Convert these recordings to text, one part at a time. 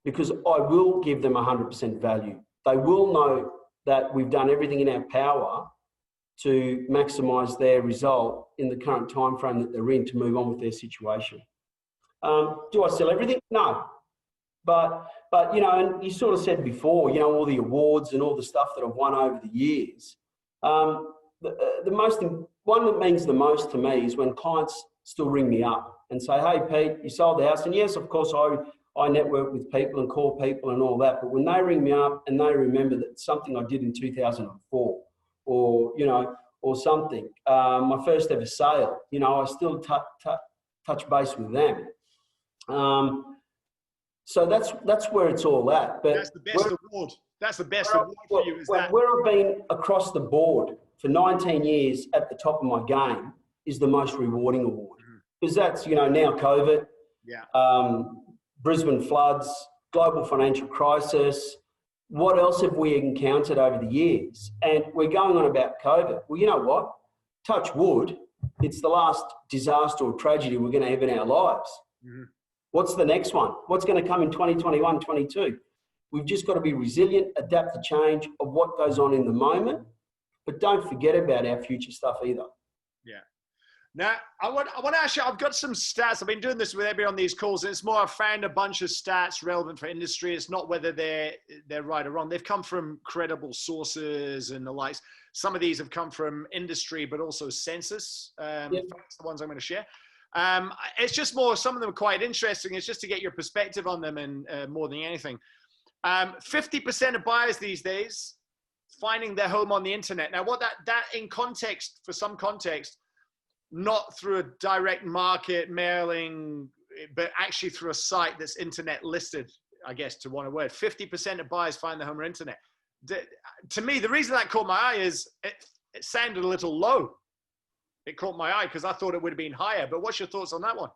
because I will give them 100% value. They will know that we've done everything in our power to maximise their result in the current time frame that they're in to move on with their situation. Do I sell everything? No. But you know, and you sort of said before, you know, all the awards and all the stuff that I've won over the years. One that means the most to me is when clients still ring me up and say, hey, Pete, you sold the house. And yes, of course, I network with people and call people and all that. But when they ring me up and they remember that something I did in 2004 or, you know, or something, my first ever sale, you know, I still touch base with them. So that's where it's all at. But that's the best award. That's the best award for you. Where I've been across the board for 19 years at the top of my game is the most rewarding award. Because that's, you know, now COVID, Brisbane floods, global financial crisis. What else have we encountered over the years? And we're going on about COVID. Well, you know what? Touch wood, it's the last disaster or tragedy we're going to have in our lives. What's the next one? What's going to come in 2021, 22? We've just got to be resilient, adapt to change of what goes on in the moment, but don't forget about our future stuff either. Yeah. Now, I want to ask you, I've got some stats. I've been doing this with everybody on these calls. And it's more, I've found a bunch of stats relevant for industry. It's not whether they're right or wrong. They've come from credible sources and the likes. Some of these have come from industry, but also census. That's the ones I'm going to share. It's just more, some of them are quite interesting. It's just to get your perspective on them and more than anything. 50% of buyers these days finding their home on the internet. Now, what that in context, for some context, not through a direct market mailing, but actually through a site that's internet listed, I guess, to one word. 50% of buyers find their home on internet. To me, the reason that caught my eye is it sounded a little low. It caught my eye because I thought it would have been higher. But what's your thoughts on that one?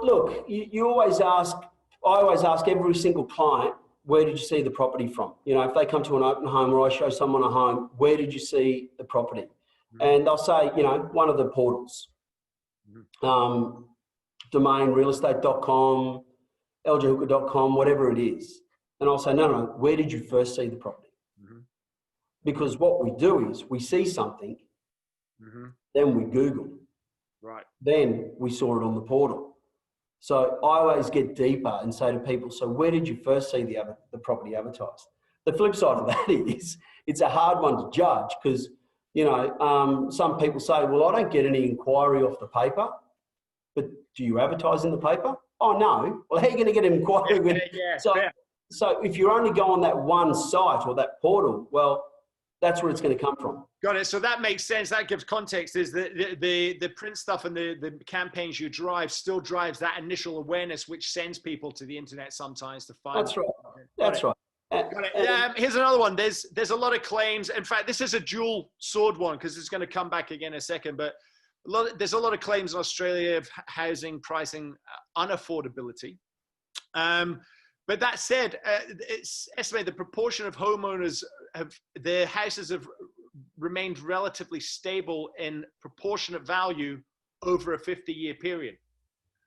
Look, you always ask, I always ask every single client, where did you see the property from? You know, if they come to an open home or I show someone a home, where did you see the property? And they'll say, you know, one of the portals, domain, realestate.com, ljhooker.com, whatever it is. And I'll say, no, where did you first see the property? Because what we do is we see something, then we Google. Right. Then we saw it on the portal. So I always get deeper and say to people, so where did you first see the property advertised? The flip side of that is it's a hard one to judge because, you know, some people say, well, I don't get any inquiry off the paper, but do you advertise in the paper? Oh, no. Well, how are you going to get an inquiry? So if you only go on that one site or that portal, well, that's where it's going to come from. Got it. So that makes sense. That gives context. Is the print stuff and the campaigns you drive still drives that initial awareness, which sends people to the internet sometimes to find. That's right. That's right. Got it. Here's another one. There's a lot of claims. In fact, this is a dual sword one because it's going to come back again in a second. But there's a lot of claims in Australia of housing pricing unaffordability. But that said, it's estimated the proportion of homeowners their houses have remained relatively stable in proportionate value over a 50-year period.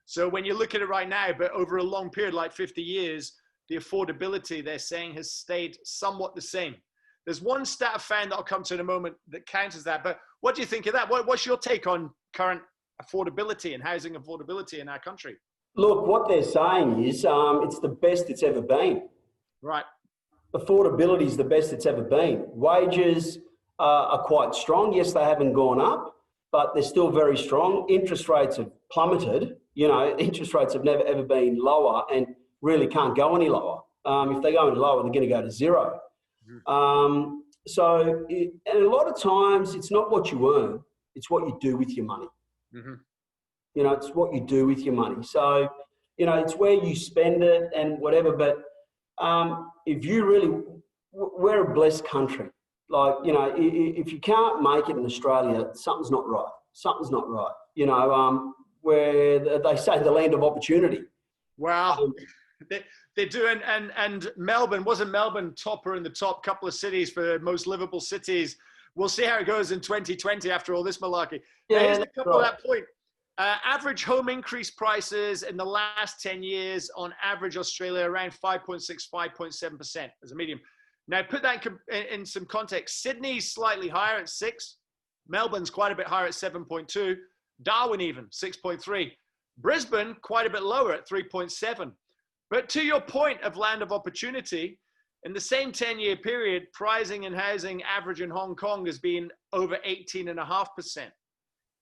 So when you look at it right now, but over a long period, like 50 years, the affordability they're saying has stayed somewhat the same. There's one stat I found that I'll come to in a moment that counters that. But what do you think of that? What's your take on current affordability and housing affordability in our country? Look, what they're saying is it's the best it's ever been. Right. Affordability is the best it's ever been. Wages are quite strong. Yes, they haven't gone up, but they're still very strong. Interest rates have plummeted. You know, interest rates have never, ever been lower and really can't go any lower. If they go any lower, they're going to go to zero. And a lot of times it's not what you earn, it's what you do with your money. You know, it's what you do with your money. So, you know, it's where you spend it and whatever. But if you really, we're a blessed country. Like, you know, if you can't make it in Australia, something's not right. Something's not right. You know, where they say the land of opportunity. Wow. They're doing, and Melbourne, wasn't Melbourne topper in the top couple of cities for most livable cities? We'll see how it goes in 2020 after all this malarkey. Yeah, here's a couple of that point. Average home increase prices in the last 10 years, on average, Australia around 5.6, 5.7% as a medium. Now, put that in some context. Sydney's slightly higher at 6. Melbourne's quite a bit higher at 7.2. Darwin even, 6.3. Brisbane, quite a bit lower at 3.7. But to your point of land of opportunity, in the same 10-year period, pricing and housing average in Hong Kong has been over 18.5%.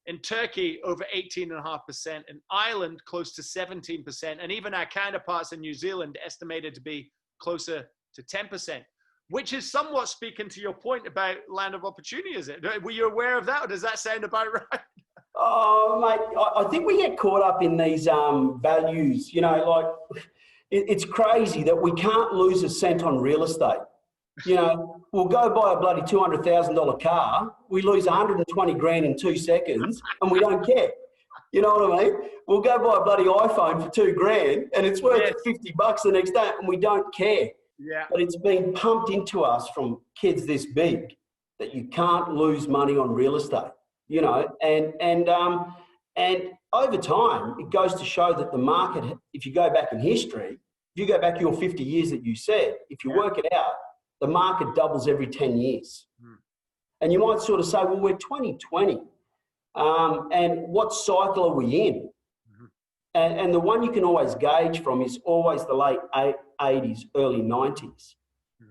In Turkey, over 18.5%. In Ireland, close to 17%. And even our counterparts in New Zealand estimated to be closer to 10%, which is somewhat speaking to your point about land of opportunity, is it? Were you aware of that, or does that sound about right? Oh, mate, I think we get caught up in these values, you know, like it's crazy that we can't lose a cent on real estate. You know, we'll go buy a bloody $200,000 car, we lose 120 grand in 2 seconds and we don't care. You know what I mean? We'll go buy a bloody iPhone for 2 grand and it's worth $50 the next day and we don't care. Yeah. But it's been pumped into us from kids this big that you can't lose money on real estate, you know, and over time, it goes to show that the market, if you go back in history, if you go back your 50 years that you said, if you work it out, the market doubles every 10 years. And you might sort of say, well, we're 2020. And what cycle are we in? And the one you can always gauge from is always the late 80s, early 90s.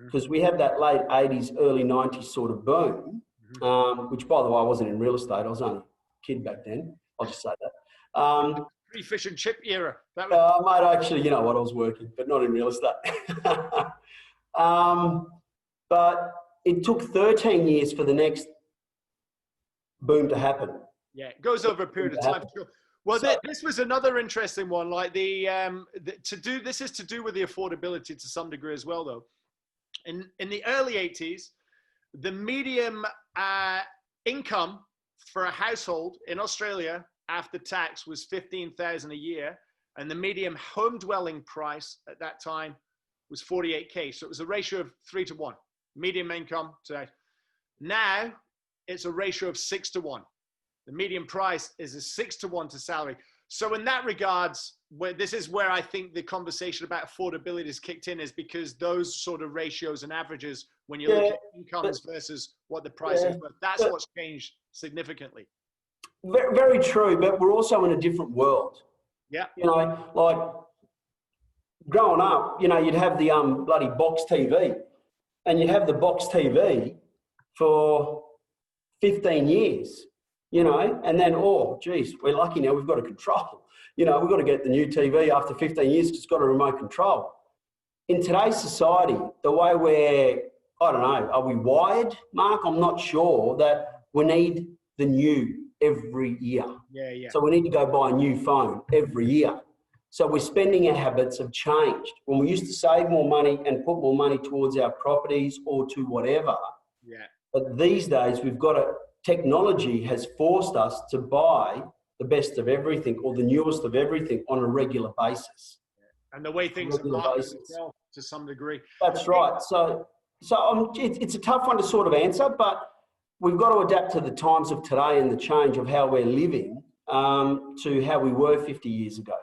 Because we had that late 80s, early 90s sort of boom, which, by the way, I wasn't in real estate. I was only a kid back then. I'll just say that. Pre-fish and chip era. Mate, actually, you know what, I was working, but not in real estate. But it took 13 years for the next boom to happen. Yeah, it goes over a period of time. Well, this was another interesting one. Like this is to do with the affordability to some degree as well, though. In the early 80s, the median income for a household in Australia after tax was $15,000 a year, and the median home dwelling price at that time was 48K. So it was a ratio of 3 to 1, median income to. Now it's a ratio of 6 to 1. The median price is a 6 to 1 to salary. So in that regards, this is where I think the conversation about affordability is kicked in, is because those sort of ratios and averages, when you look at incomes versus what the price is, that's what's changed significantly. Very, very true, but we're also in a different world. Yeah. You know, like growing up, you know, you'd have the bloody box TV, and you'd have the box TV for 15 years. You know, and then, oh, geez, we're lucky now, we've got a control. You know, we've got to get the new TV after 15 years, it's got a remote control. In today's society, the way we're, I don't know, are we wired, Mark? I'm not sure, that we need the new every year. Yeah. So we need to go buy a new phone every year. So we're spending habits have changed. When we used to save more money and put more money towards our properties or to whatever. Yeah. But these days, we've got to, technology has forced us to buy the best of everything or the newest of everything on a regular basis. And the way things are marketed as well, to some degree. That's right. So it's a tough one to sort of answer, but we've got to adapt to the times of today and the change of how we're living to how we were 50 years ago.